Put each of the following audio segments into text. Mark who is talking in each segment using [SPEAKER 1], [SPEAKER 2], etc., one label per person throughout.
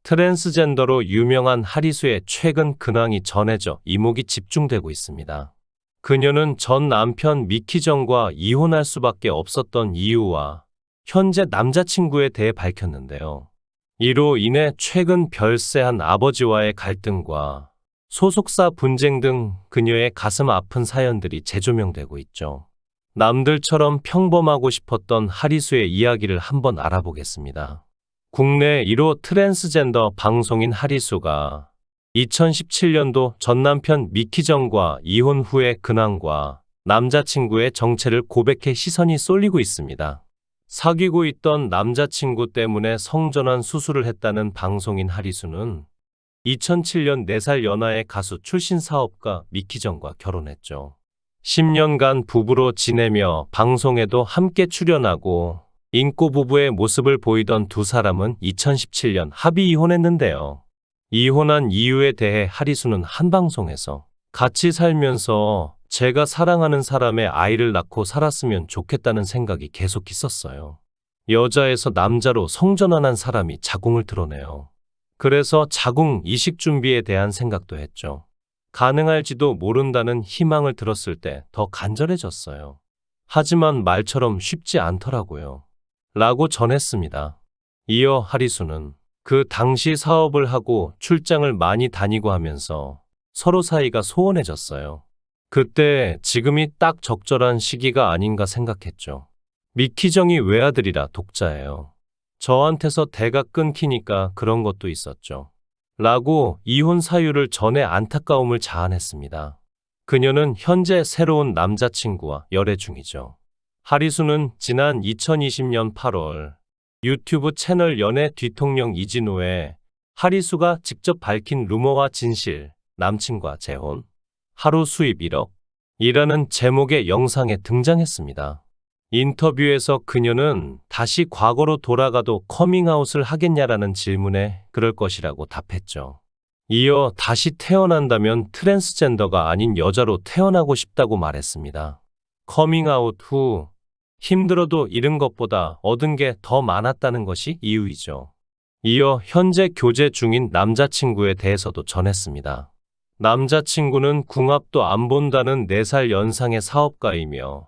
[SPEAKER 1] 트랜스젠더로 유명한 하리수의 최근 근황이 전해져 이목이 집중되고 있습니다. 그녀는 전 남편 미키정과 이혼할 수밖에 없었던 이유와 현재 남자친구에 대해 밝혔는데요. 이로 인해 최근 별세한 아버지와의 갈등과 소속사 분쟁 등 그녀의 가슴 아픈 사연들이 재조명되고 있죠. 남들처럼 평범하고 싶었던 하리수의 이야기를 한번 알아보겠습니다. 국내 1호 트랜스젠더 방송인 하리수가 2017년도 전 남편 미키정과 이혼 후의 근황과 남자친구의 정체를 고백해 시선이 쏠리고 있습니다. 사귀고 있던 남자친구 때문에 성전환 수술을 했다는 방송인 하리수는 2007년 4살 연하의 가수 출신 사업가 미키정과 결혼했죠. 10년간 부부로 지내며 방송에도 함께 출연하고 인고 부부의 모습을 보이던 두 사람은 2017년 합의 이혼했는데요. 이혼한 이유에 대해 하리수는 한 방송에서 같이 살면서 제가 사랑하는 사람의 아이를 낳고 살았으면 좋겠다는 생각이 계속 있었어요. 여자에서 남자로 성전환한 사람이 자궁을 드러내요. 그래서 자궁 이식 준비에 대한 생각도 했죠. 가능할지도 모른다는 희망을 들었을 때 더 간절해졌어요. 하지만 말처럼 쉽지 않더라고요. 라고 전했습니다. 이어 하리수는 그 당시 사업을 하고 출장을 많이 다니고 하면서 서로 사이가 소원해졌어요. 그때 지금이 딱 적절한 시기가 아닌가 생각했죠. 미키정이 외아들이라 독자예요. 저한테서 대가 끊기니까 그런 것도 있었죠. 라고 이혼 사유를 전해 안타까움을 자아냈습니다. 그녀는 현재 새로운 남자친구와 열애 중이죠. 하리수는 지난 2020년 8월 유튜브 채널 연애 뒤통령 이진호에 하리수가 직접 밝힌 루머와 진실, 남친과 재혼, 하루 수입 1억 이라는 제목의 영상에 등장했습니다. 인터뷰에서 그녀는 다시 과거로 돌아가도 커밍아웃을 하겠냐라는 질문에 그럴 것이라고 답했죠. 이어 다시 태어난다면 트랜스젠더가 아닌 여자로 태어나고 싶다고 말했습니다. 커밍아웃 후 힘들어도 잃은 것보다 얻은 게 더 많았다는 것이 이유이죠. 이어 현재 교제 중인 남자친구에 대해서도 전했습니다. 남자친구는 궁합도 안 본다는 4살 연상의 사업가이며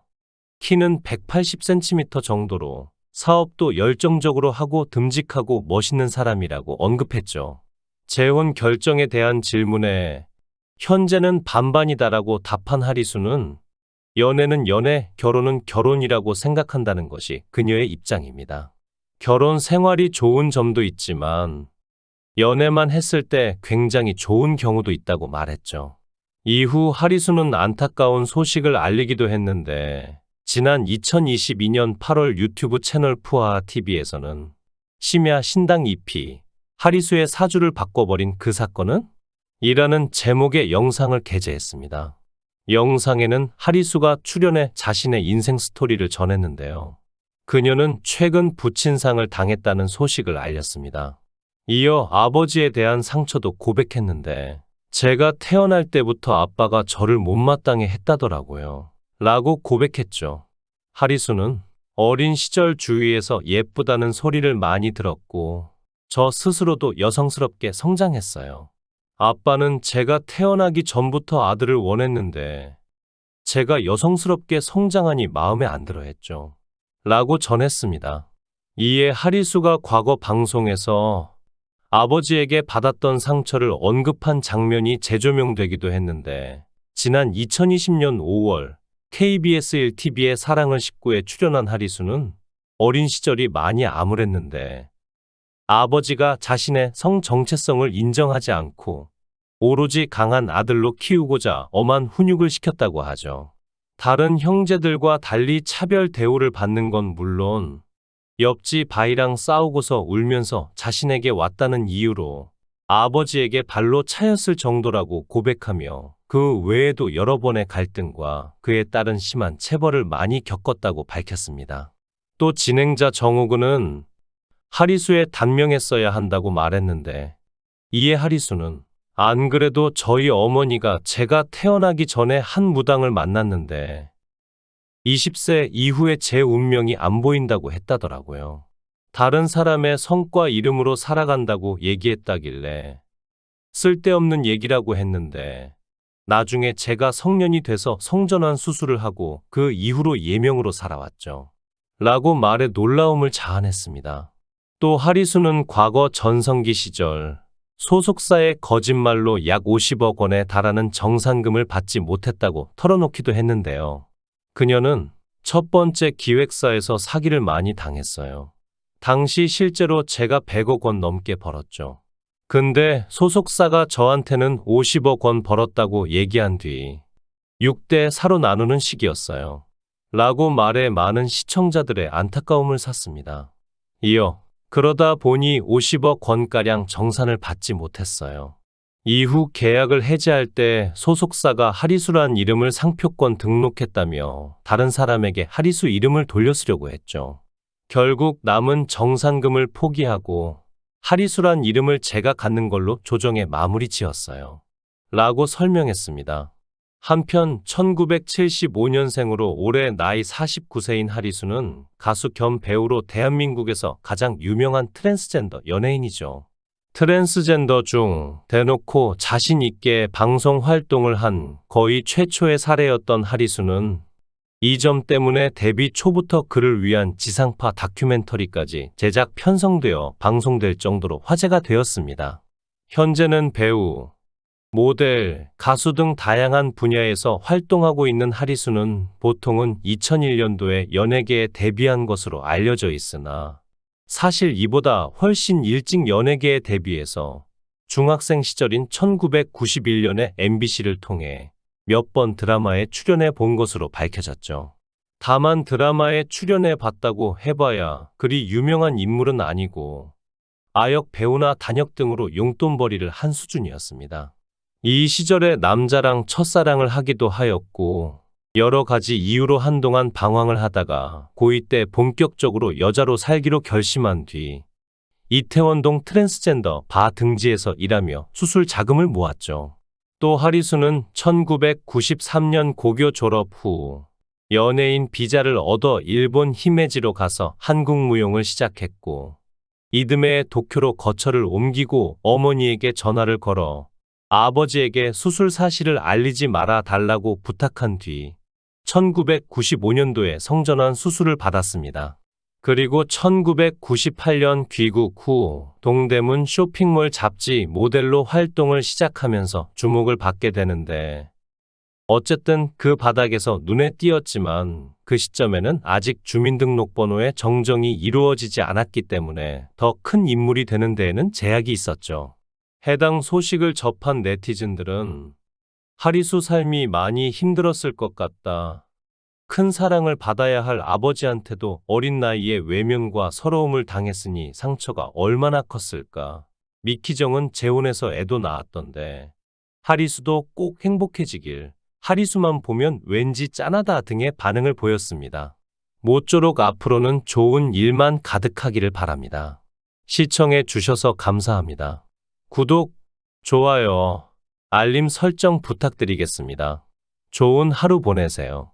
[SPEAKER 1] 키는 180cm 정도로 사업도 열정적으로 하고 듬직하고 멋있는 사람이라고 언급했죠. 재혼 결정에 대한 질문에 현재는 반반이다라고 답한 하리수는 연애는 연애, 결혼은 결혼이라고 생각한다는 것이 그녀의 입장입니다. 결혼 생활이 좋은 점도 있지만 연애만 했을 때 굉장히 좋은 경우도 있다고 말했죠. 이후 하리수는 안타까운 소식을 알리기도 했는데 지난 2022년 8월 유튜브 채널 푸아TV에서는 심야 신당 EP 하리수의 사주를 바꿔버린 그 사건은? 이라는 제목의 영상을 게재했습니다. 영상에는 하리수가 출연해 자신의 인생 스토리를 전했는데요. 그녀는 최근 부친상을 당했다는 소식을 알렸습니다. 이어 아버지에 대한 상처도 고백했는데 제가 태어날 때부터 아빠가 저를 못마땅해 했다더라고요. 라고 고백했죠. 하리수는 어린 시절 주위에서 예쁘다는 소리를 많이 들었고 저 스스로도 여성스럽게 성장했어요. 아빠는 제가 태어나기 전부터 아들을 원했는데 제가 여성스럽게 성장하니 마음에 안 들어 했죠. 라고 전했습니다. 이에 하리수가 과거 방송에서 아버지에게 받았던 상처를 언급한 장면이 재조명되기도 했는데 지난 2020년 5월 KBS 1TV의 사랑을 싣고에 출연한 하리수는 어린 시절이 많이 암울했는데 아버지가 자신의 성 정체성을 인정하지 않고 오로지 강한 아들로 키우고자 엄한 훈육을 시켰다고 하죠. 다른 형제들과 달리 차별 대우를 받는 건 물론 옆집 아이랑 싸우고서 울면서 자신에게 왔다는 이유로 아버지에게 발로 차였을 정도라고 고백하며 그 외에도 여러 번의 갈등과 그에 따른 심한 체벌을 많이 겪었다고 밝혔습니다. 또 진행자 정우근은 하리수에 단명했어야 한다고 말했는데 이에 하리수는 안 그래도 저희 어머니가 제가 태어나기 전에 한 무당을 만났는데 20세 이후에 제 운명이 안 보인다고 했다더라고요. 다른 사람의 성과 이름으로 살아간다고 얘기했다길래 쓸데없는 얘기라고 했는데 나중에 제가 성년이 돼서 성전환 수술을 하고 그 이후로 예명으로 살아왔죠. 라고 말에 놀라움을 자아냈습니다. 또 하리수는 과거 전성기 시절 소속사의 거짓말로 약 50억 원에 달하는 정산금을 받지 못했다고 털어놓기도 했는데요. 그녀는 첫 번째 기획사에서 사기를 많이 당했어요. 당시 실제로 제가 100억 원 넘게 벌었죠. 근데 소속사가 저한테는 50억 원 벌었다고 얘기한 뒤 6대 4로 나누는 식이었어요. 라고 말해 많은 시청자들의 안타까움을 샀습니다. 이어 그러다 보니 50억 원가량 정산을 받지 못했어요. 이후 계약을 해지할 때 소속사가 하리수란 이름을 상표권 등록했다며 다른 사람에게 하리수 이름을 돌려쓰려고 했죠. 결국 남은 정산금을 포기하고 하리수란 이름을 제가 갖는 걸로 조정에 마무리 지었어요. 라고 설명했습니다. 한편 1975년생으로 올해 나이 49세인 하리수는 가수 겸 배우로 대한민국에서 가장 유명한 트랜스젠더 연예인이죠. 트랜스젠더 중 대놓고 자신 있게 방송 활동을 한 거의 최초의 사례였던 하리수는 이 점 때문에 데뷔 초부터 그를 위한 지상파 다큐멘터리까지 제작 편성되어 방송될 정도로 화제가 되었습니다. 현재는 배우, 모델, 가수 등 다양한 분야에서 활동하고 있는 하리수는 보통은 2001년도에 연예계에 데뷔한 것으로 알려져 있으나 사실 이보다 훨씬 일찍 연예계에 데뷔해서 중학생 시절인 1991년에 MBC를 통해 몇 번 드라마에 출연해 본 것으로 밝혀졌죠. 다만 드라마에 출연해 봤다고 해봐야 그리 유명한 인물은 아니고 아역 배우나 단역 등으로 용돈벌이를 한 수준이었습니다. 이 시절에 남자랑 첫사랑을 하기도 하였고 여러 가지 이유로 한동안 방황을 하다가 고2 때 본격적으로 여자로 살기로 결심한 뒤 이태원동 트랜스젠더 바 등지에서 일하며 수술 자금을 모았죠. 또 하리수는 1993년 고교 졸업 후 연예인 비자를 얻어 일본 히메지로 가서 한국 무용을 시작했고 이듬해 도쿄로 거처를 옮기고 어머니에게 전화를 걸어 아버지에게 수술 사실을 알리지 말아 달라고 부탁한 뒤 1995년도에 성전환 수술을 받았습니다. 그리고 1998년 귀국 후 동대문 쇼핑몰 잡지 모델로 활동을 시작하면서 주목을 받게 되는데 어쨌든 그 바닥에서 눈에 띄었지만 그 시점에는 아직 주민등록번호의 정정이 이루어지지 않았기 때문에 더 큰 인물이 되는 데에는 제약이 있었죠. 해당 소식을 접한 네티즌들은 하리수 삶이 많이 힘들었을 것 같다. 큰 사랑을 받아야 할 아버지한테도 어린 나이에 외면과 서러움을 당했으니 상처가 얼마나 컸을까. 미키정은 재혼해서 애도 낳았던데 하리수도 꼭 행복해지길, 하리수만 보면 왠지 짠하다 등의 반응을 보였습니다. 모쪼록 앞으로는 좋은 일만 가득하기를 바랍니다. 시청해 주셔서 감사합니다. 구독, 좋아요, 알림 설정 부탁드리겠습니다. 좋은 하루 보내세요.